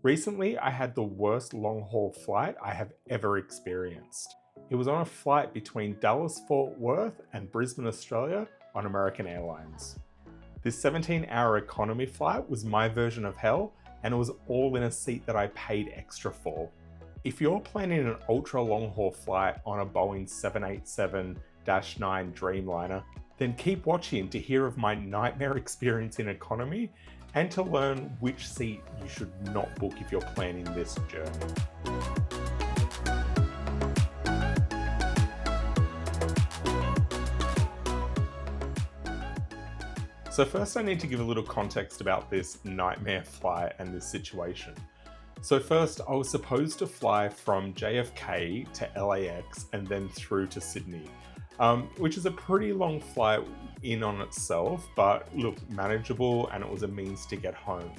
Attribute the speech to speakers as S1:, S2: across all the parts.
S1: Recently, I had the worst long haul flight I have ever experienced. It was on a flight between Dallas Fort Worth and Brisbane, Australia on American Airlines. This 17-hour economy flight was my version of hell, and it was all in a seat that I paid extra for. If you're planning an ultra long haul flight on a Boeing 787-9 Dreamliner, then keep watching to hear of my nightmare experience in economy and to learn which seat you should not book if you're planning this journey. So first I need to give a little context about this nightmare flight and this situation. So first, I was supposed to fly from JFK to LAX and then through to Sydney, which is a pretty long flight in on itself, but look, manageable, and it was a means to get home.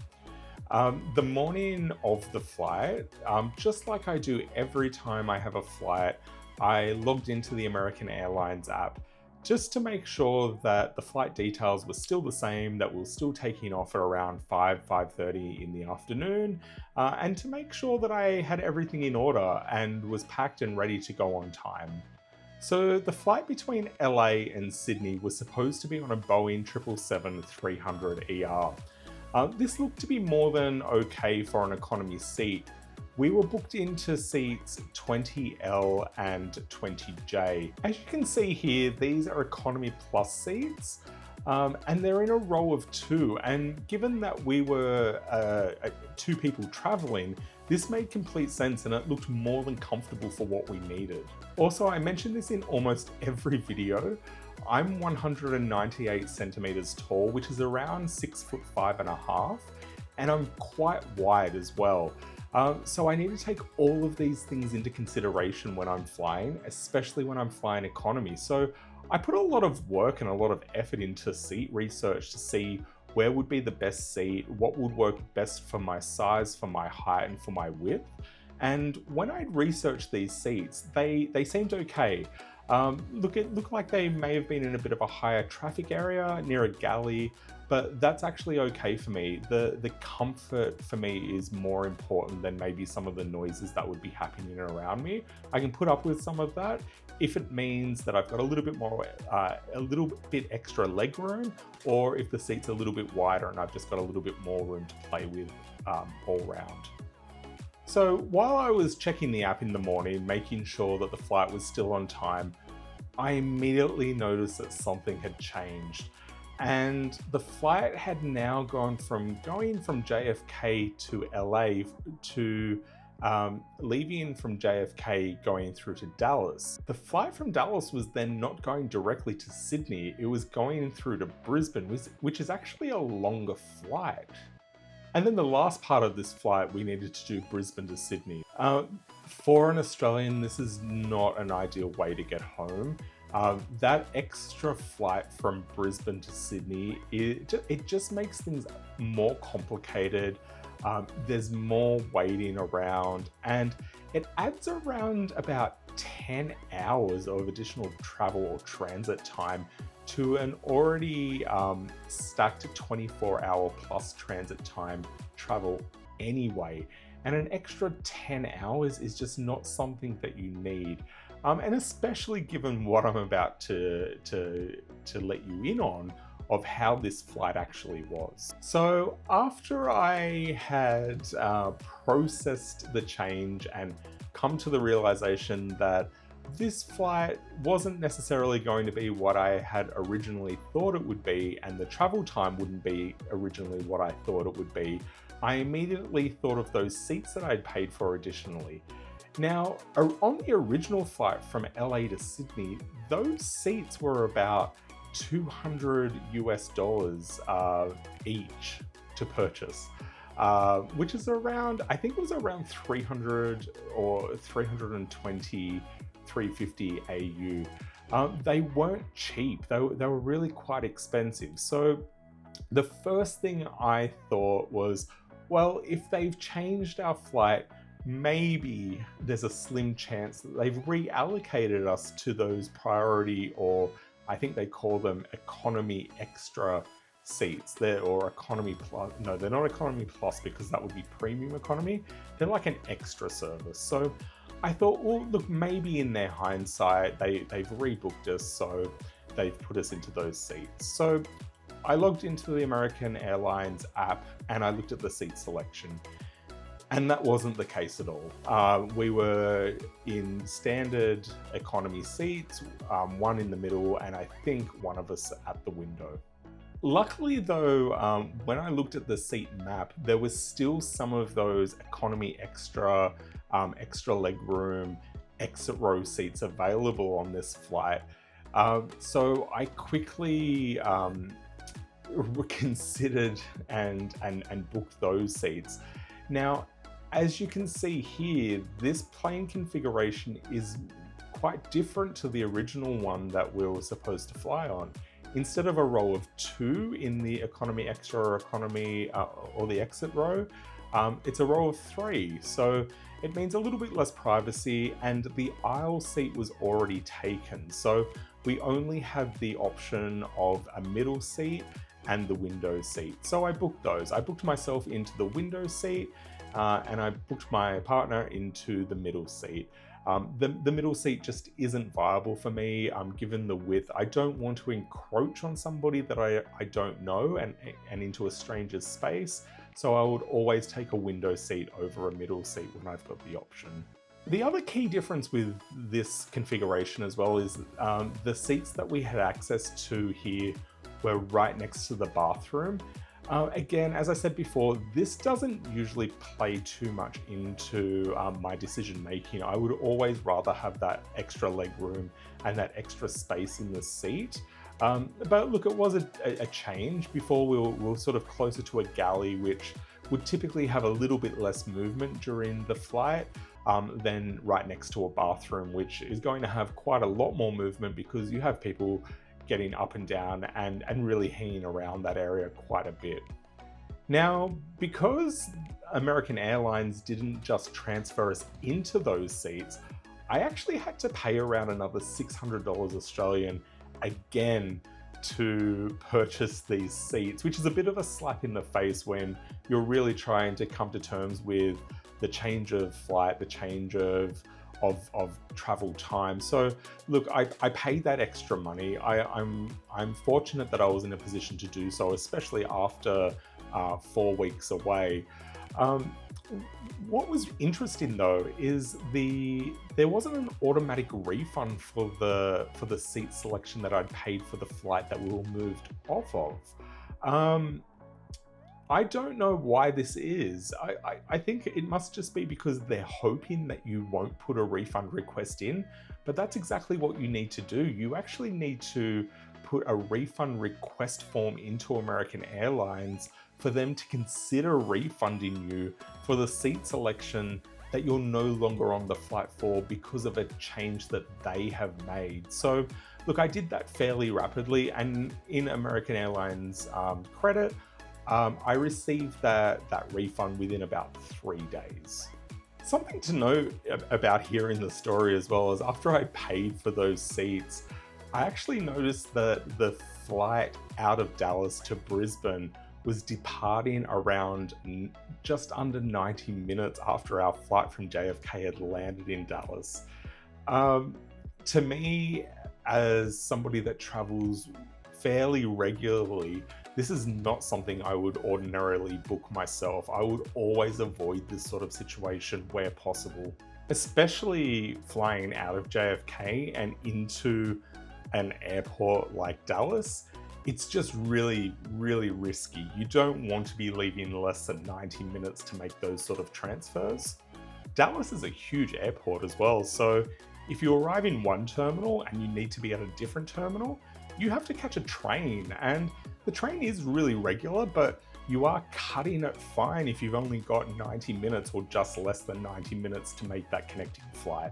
S1: The morning of the flight, just like I do every time I have a flight, I logged into the American Airlines app just to make sure that the flight details were still the same, that we were still taking off at around 5:30 in the afternoon, and to make sure that I had everything in order and was packed and ready to go on time. So the flight between LA and Sydney was supposed to be on a Boeing 777-300ER. This looked to be more than okay for an economy seat. We were booked into seats 20L and 20J. As you can see here, these are economy plus seats, and they're in a row of two. And given that we were two people traveling, this made complete sense and it looked more than comfortable for what we needed. Also, I mentioned this in almost every video. I'm 198 centimeters tall, which is around 6'5.5", and I'm quite wide as well. So I need to take all of these things into consideration when I'm flying, especially when I'm flying economy. So I put a lot of work and a lot of effort into seat research to see where would be the best seat, what would work best for my size, for my height, and for my width. And when I researched these seats, they seemed okay. It looked like they may have been in a bit of a higher traffic area near a galley, but that's actually okay for me. The comfort for me is more important than maybe some of the noises that would be happening around me. I can put up with some of that if it means that I've got a little bit extra leg room, or if the seat's a little bit wider and I've just got a little bit more room to play with all round. So while I was checking the app in the morning, making sure that the flight was still on time, I immediately noticed that something had changed. And the flight had now gone from going from JFK to LA to leaving from JFK going through to Dallas. The flight from Dallas was then not going directly to Sydney, it was going through to Brisbane, which is actually a longer flight. And then the last part of this flight, we needed to do Brisbane to Sydney. For an Australian, this is not an ideal way to get home. That extra flight from Brisbane to Sydney, it just makes things more complicated. There's more waiting around, and it adds around about 10 hours of additional travel or transit time to an already stacked 24-hour plus transit time travel anyway. And an extra 10 hours is just not something that you need. And especially given what I'm about to let you in on of how this flight actually was. So after I had processed the change and come to the realization that this flight wasn't necessarily going to be what I had originally thought it would be, and the travel time wouldn't be originally what I thought it would be, I immediately thought of those seats that I'd paid for additionally. Now, on the original flight from LA to Sydney, those seats were about $200 each to purchase, which is around, I think it was around 300 or 320, 350 AU. They weren't cheap, they were really quite expensive. So the first thing I thought was, well, if they've changed our flight, maybe there's a slim chance that they've reallocated us to those priority, or I think they call them economy extra seats. Or economy plus. No, they're not economy plus because that would be premium economy. They're like an extra service. So I thought, well, look, maybe in their hindsight, they've rebooked us, so they've put us into those seats. So I logged into the American Airlines app and I looked at the seat selection. And that wasn't the case at all. We were in standard economy seats, one in the middle, and I think one of us at the window. Luckily though, when I looked at the seat map, there was still some of those economy extra, extra legroom, exit row seats available on this flight. So I quickly considered and booked those seats. Now, as you can see here, this plane configuration is quite different to the original one that we were supposed to fly on. Instead of a row of 2 in the economy extra or economy or the exit row, it's a row of 3. So it means a little bit less privacy, and the aisle seat was already taken. So we only have the option of a middle seat and the window seat. So I booked those. I booked myself into the window seat and I booked my partner into the middle seat. The middle seat just isn't viable for me given the width. I don't want to encroach on somebody that I don't know and into a stranger's space. So I would always take a window seat over a middle seat when I've got the option. The other key difference with this configuration as well is the seats that we had access to here were right next to the bathroom. Again, as I said before, this doesn't usually play too much into my decision making. I would always rather have that extra leg room and that extra space in the seat. But look, it was a change. Before we were sort of closer to a galley, which would typically have a little bit less movement during the flight than right next to a bathroom, which is going to have quite a lot more movement because you have people getting up and down and really hanging around that area quite a bit. Now, because American Airlines didn't just transfer us into those seats, I actually had to pay around another $600 Australian again to purchase these seats, which is a bit of a slap in the face when you're really trying to come to terms with the change of flight, the change of travel time. So look, I paid that extra money. I'm fortunate that I was in a position to do so, especially after 4 weeks away. What was interesting though is there wasn't an automatic refund for the seat selection that I'd paid for the flight that we were moved off of. I don't know why this is. I think it must just be because they're hoping that you won't put a refund request in, but that's exactly what you need to do. You actually need to put a refund request form into American Airlines for them to consider refunding you for the seat selection that you're no longer on the flight for because of a change that they have made. So look, I did that fairly rapidly, and in American Airlines credit, I received that refund within about 3 days. Something to note about here in the story as well is after I paid for those seats, I actually noticed that the flight out of Dallas to Brisbane was departing around just under 90 minutes after our flight from JFK had landed in Dallas. To me, as somebody that travels fairly regularly, this is not something I would ordinarily book myself. I would always avoid this sort of situation where possible, especially flying out of JFK and into an airport like Dallas. It's just really, really risky. You don't want to be leaving less than 90 minutes to make those sort of transfers. Dallas is a huge airport as well, so if you arrive in one terminal and you need to be at a different terminal, you have to catch a train, and the train is really regular, but you are cutting it fine if you've only got 90 minutes or just less than 90 minutes to make that connecting flight.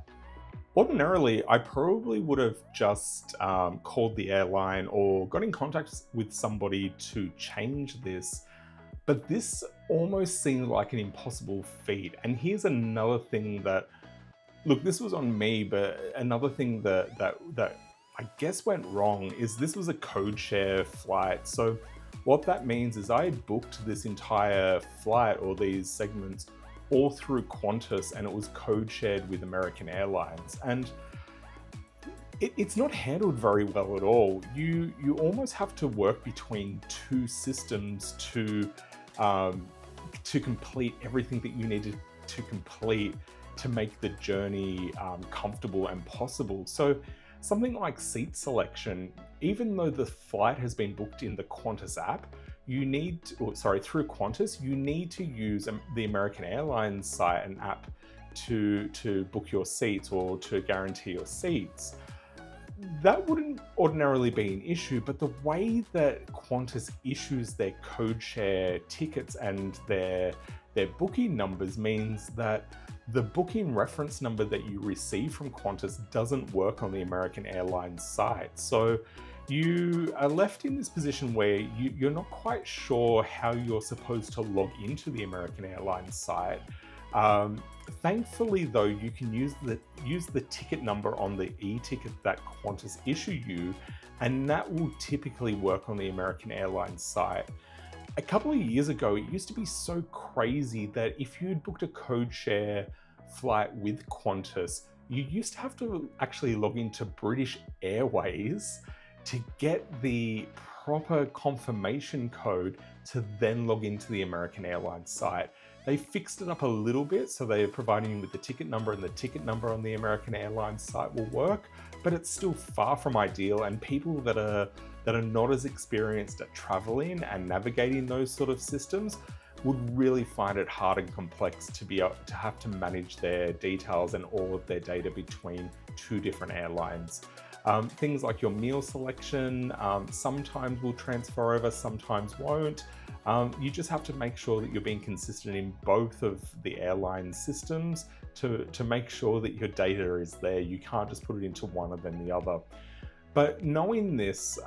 S1: Ordinarily, I probably would have just called the airline or got in contact with somebody to change this, but this almost seemed like an impossible feat. And here's another thing that, look, this was on me, but another thing that I guess went wrong is this was a code share flight. So What that means is I booked this entire flight or these segments all through Qantas, and it was code shared with American Airlines. And it's not handled very well at all. You almost have to work between two systems to complete everything that you needed to complete to make the journey comfortable and possible. So something like seat selection, even though the flight has been booked in the Qantas app, through Qantas, you need to use the American Airlines site and app to book your seats or to guarantee your seats. That wouldn't ordinarily be an issue, but the way that Qantas issues their code share tickets and their booking numbers means that the booking reference number that you receive from Qantas doesn't work on the American Airlines site. So you are left in this position where you're not quite sure how you're supposed to log into the American Airlines site. Thankfully, though, you can use the ticket number on the e-ticket that Qantas issue you, and that will typically work on the American Airlines site. A couple of years ago, it used to be so crazy that if you'd booked a code share flight with Qantas, you used to have to actually log into British Airways to get the proper confirmation code to then log into the American Airlines site. They fixed it up a little bit, so they're providing you with the ticket number, and the ticket number on the American Airlines site will work, but it's still far from ideal, and people that are not as experienced at traveling and navigating those sort of systems would really find it hard and complex to be able to have to manage their details and all of their data between two different airlines. Things like your meal selection sometimes will transfer over, sometimes won't. You just have to make sure that you're being consistent in both of the airline systems to make sure that your data is there. You can't just put it into one and then the other. But knowing this,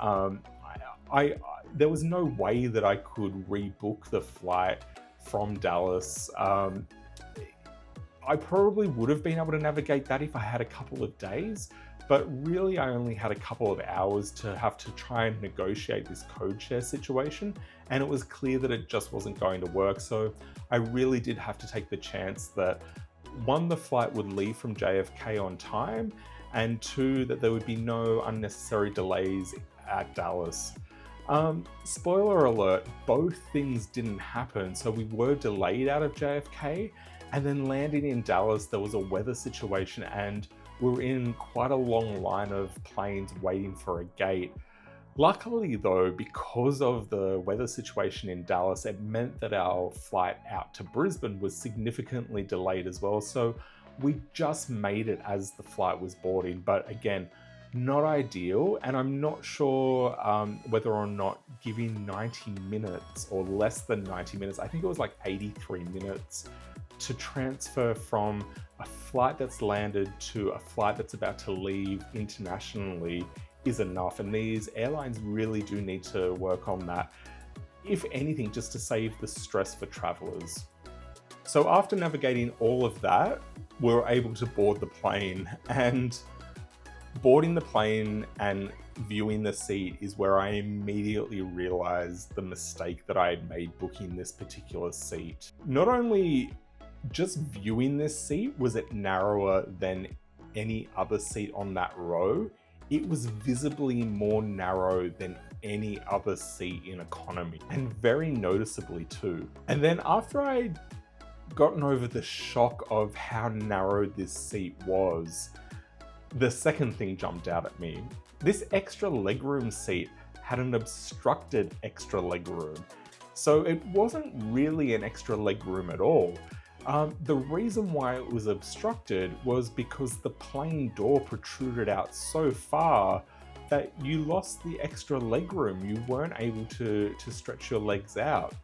S1: there was no way that I could rebook the flight from Dallas. I probably would have been able to navigate that if I had a couple of days, but really I only had a couple of hours to have to try and negotiate this code share situation, and it was clear that it just wasn't going to work. So I really did have to take the chance that, one, the flight would leave from JFK on time, and two, that there would be no unnecessary delays at Dallas. Spoiler alert, both things didn't happen. So we were delayed out of JFK, and then landing in Dallas, there was a weather situation and we were in quite a long line of planes waiting for a gate. Luckily though, because of the weather situation in Dallas, it meant that our flight out to Brisbane was significantly delayed as well. So we just made it as the flight was boarding, but again, not ideal. And I'm not sure whether or not giving 90 minutes or less than 90 minutes, I think it was like 83 minutes, to transfer from a flight that's landed to a flight that's about to leave internationally is enough. And these airlines really do need to work on that, if anything, just to save the stress for travelers. So after navigating all of that, we were able to board the plane, and boarding the plane and viewing the seat is where I immediately realized the mistake that I had made booking this particular seat. Not only just viewing this seat was it narrower than any other seat on that row, it was visibly more narrow than any other seat in economy, and very noticeably too. And then after I'd gotten over the shock of how narrow this seat was, the second thing jumped out at me. This extra legroom seat had an obstructed extra legroom. So it wasn't really an extra legroom at all. The reason why it was obstructed was because the plane door protruded out so far that you lost the extra legroom. You weren't able to stretch your legs out.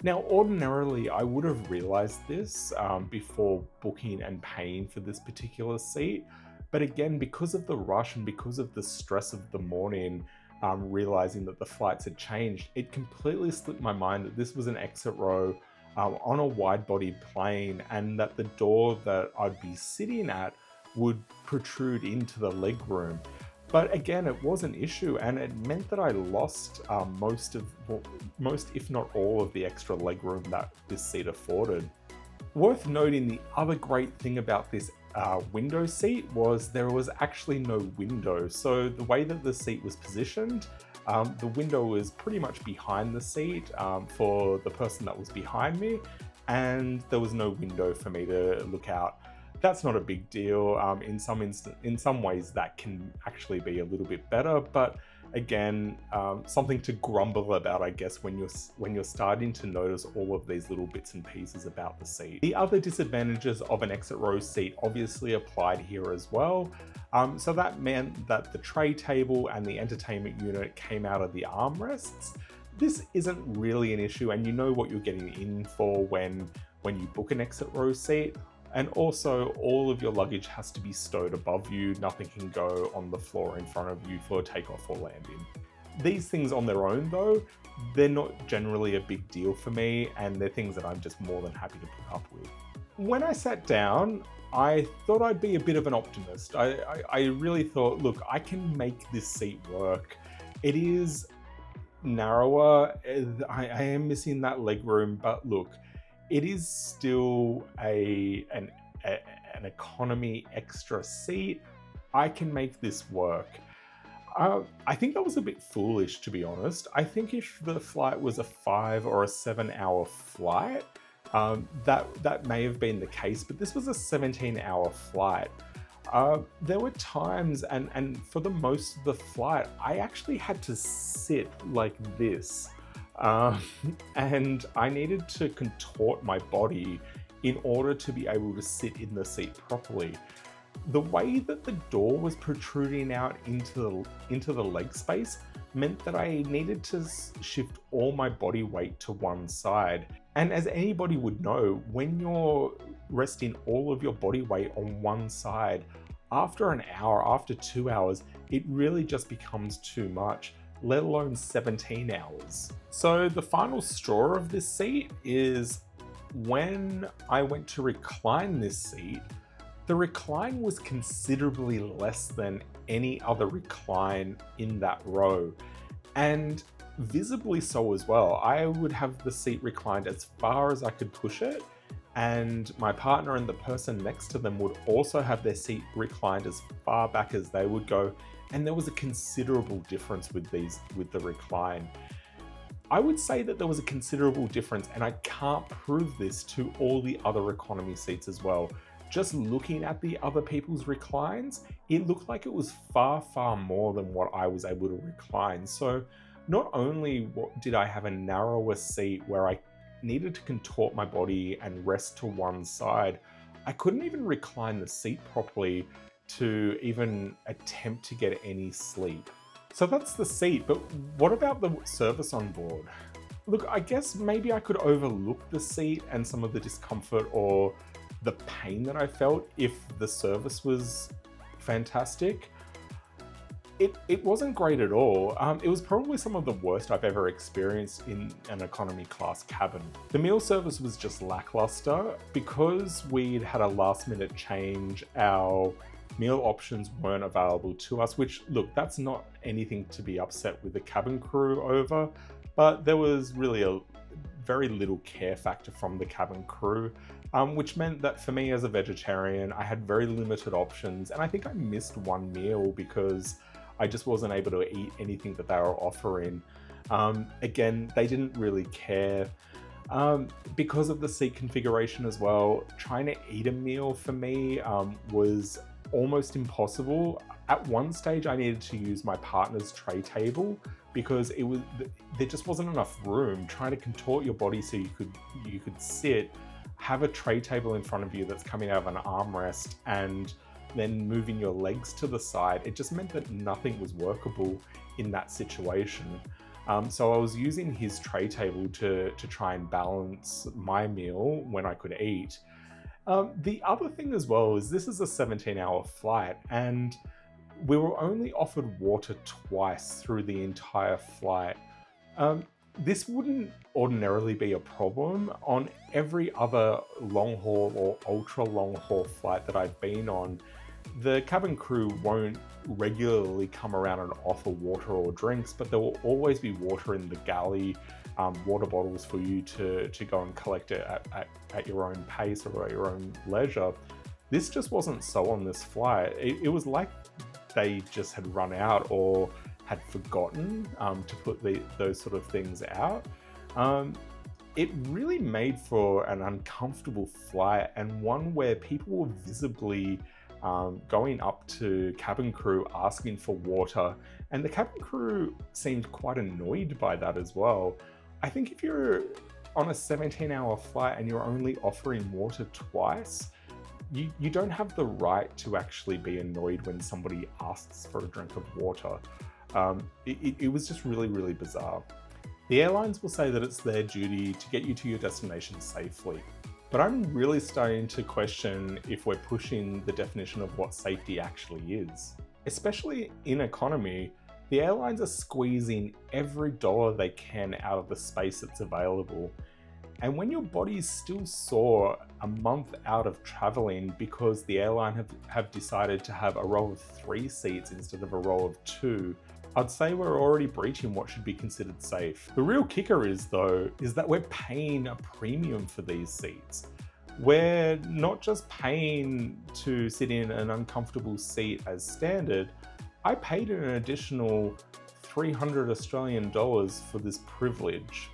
S1: Now, ordinarily, I would have realized this before booking and paying for this particular seat. But again, because of the rush and because of the stress of the morning, realizing that the flights had changed, it completely slipped my mind that this was an exit row on a wide-body plane, and that the door that I'd be sitting at would protrude into the legroom. But again, it was an issue, and it meant that I lost most, if not all, of the extra legroom that this seat afforded. Worth noting, the other great thing about this window seat was there was actually no window. So the way that the seat was positioned, the window was pretty much behind the seat for the person that was behind me, and there was no window for me to look out. That's not a big deal. In some ways, that can actually be a little bit better, but again, something to grumble about, I guess, when you're starting to notice all of these little bits and pieces about the seat. The other disadvantages of an exit row seat obviously applied here as well. So that meant that the tray table and the entertainment unit came out of the armrests. This isn't really an issue, and you know what you're getting in for when you book an exit row seat. And also, all of your luggage has to be stowed above you. Nothing can go on the floor in front of you for takeoff or landing. These things on their own, though, they're not generally a big deal for me, and they're things that I'm just more than happy to put up with. When I sat down, I thought I'd be a bit of an optimist. I really thought, look, I can make this seat work. It is narrower. I am missing that legroom, but look, it is still an economy extra seat. I can make this work. I think that was a bit foolish, to be honest. I think if the flight was a 5 or a 7 hour flight, that may have been the case, but this was a 17-hour flight. There were times, and for the most of the flight, I actually had to sit like this. And I needed to contort my body in order to be able to sit in the seat properly. The way that the door was protruding out into the leg space meant that I needed to shift all my body weight to one side. And as anybody would know, when you're resting all of your body weight on one side, after an hour, after 2 hours, it really just becomes too much, let alone 17 hours. So the final straw of this seat is when I went to recline this seat, the recline was considerably less than any other recline in that row, and visibly so as well. I would have the seat reclined as far as I could push it, and my partner and the person next to them would also have their seat reclined as far back as they would go. And there was a considerable difference with the recline. I would say that there was a considerable difference, and I can't prove this to all the other economy seats as well. Just looking at the other people's reclines, it looked like it was far, far more than what I was able to recline. So not only did I have a narrower seat where I needed to contort my body and rest to one side, I couldn't even recline the seat properly to even attempt to get any sleep. So that's the seat, but what about the service on board? Look, I guess maybe I could overlook the seat and some of the discomfort or the pain that I felt if the service was fantastic. It wasn't great at all. It was probably some of the worst I've ever experienced in an economy class cabin. The meal service was just lackluster. Because we'd had a last minute change, our meal options weren't available to us, which, look, that's not anything to be upset with the cabin crew over, but there was really a very little care factor from the cabin crew, which meant that for me as a vegetarian, I had very limited options, and I think I missed one meal because I just wasn't able to eat anything that they were offering. Again, they didn't really care. Because of the seat configuration as well, trying to eat a meal for me was almost impossible. At one stage, I needed to use my partner's tray table because there just wasn't enough room. Trying to contort your body so you could sit, have a tray table in front of you that's coming out of an armrest, and then moving your legs to the side. It just meant that nothing was workable in that situation. So I was using his tray table to try and balance my meal when I could eat. The other thing as well is this is a 17-hour flight, and we were only offered water twice through the entire flight. This wouldn't ordinarily be a problem. On every other long haul or ultra long haul flight that I've been on, The cabin crew won't regularly come around and offer water or drinks, but there will always be water in the galley, water bottles for you to go and collect it at your own pace or at your own leisure. This just wasn't so on this flight. It was like they just had run out or had forgotten to put those sort of things out. It really made for an uncomfortable flight, and one where people were visibly going up to cabin crew asking for water, and the cabin crew seemed quite annoyed by that as well. I think if you're on a 17-hour flight and you're only offering water twice, you don't have the right to actually be annoyed when somebody asks for a drink of water. It was just really, really bizarre. The airlines will say that it's their duty to get you to your destination safely, but I'm really starting to question if we're pushing the definition of what safety actually is. Especially in economy, the airlines are squeezing every dollar they can out of the space that's available. And when your body's still sore a month out of traveling because the airline have decided to have a row of 3 seats instead of a row of 2, I'd say we're already breaching what should be considered safe. The real kicker is that we're paying a premium for these seats. We're not just paying to sit in an uncomfortable seat as standard. I paid an additional $300 Australian for this privilege.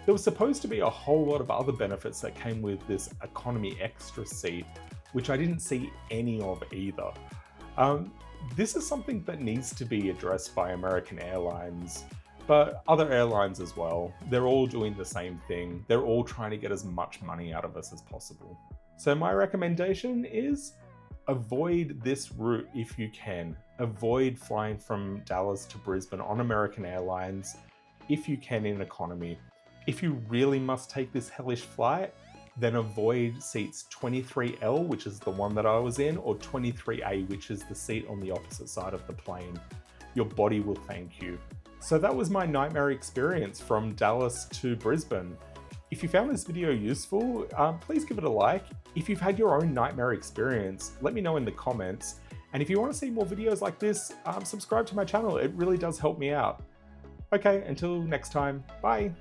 S1: There was supposed to be a whole lot of other benefits that came with this economy extra seat, which I didn't see any of either. This is something that needs to be addressed by American Airlines, but other airlines as well. They're all doing the same thing. They're all trying to get as much money out of us as possible. So my recommendation is avoid this route if you can. Avoid flying from Dallas to Brisbane on American Airlines if you can in economy. If you really must take this hellish flight, then avoid seats 23L, which is the one that I was in, or 23A, which is the seat on the opposite side of the plane. Your body will thank you. So that was my nightmare experience from Dallas to Brisbane. If you found this video useful, please give it a like. If you've had your own nightmare experience, let me know in the comments. And if you want to see more videos like this, subscribe to my channel. It really does help me out. Okay, until next time, bye.